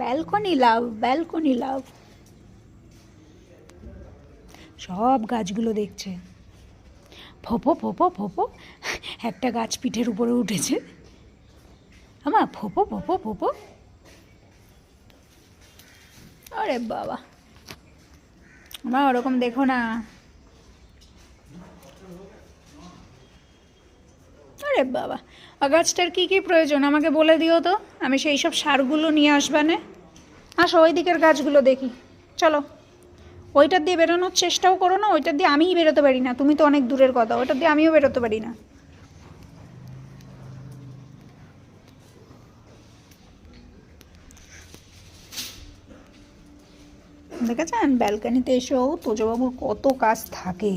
Balcony লাভ, balcony লাভ। সব গাছগুলো দেখছে। ফোপো ফোপো ফোপো, একটা গাছ পিঠের উপরে উঠেছে। আমা ফোপো ফোপো ফোপো। আরে বাবা, আমা ওরকম দেখো না। আরে বাবা, গাছটার কী কী প্রয়োজন আমাকে বলে দিও তো, আমি সেই সব সারগুলো নিয়ে আসবানে। আসো ওই দিকের গাছগুলো দেখি, চলো। ওইটার দিয়ে বেরোনোর চেষ্টাও করো না, ওইটার দিয়ে আমিই বেরোতে পারি না, তুমি তো অনেক দূরের কথা, ওইটার দিয়ে আমিও বেরোতে পারি না। দেখেছেন ব্যালকানিতে এসেও তোজবাবুর কত কাজ থাকে।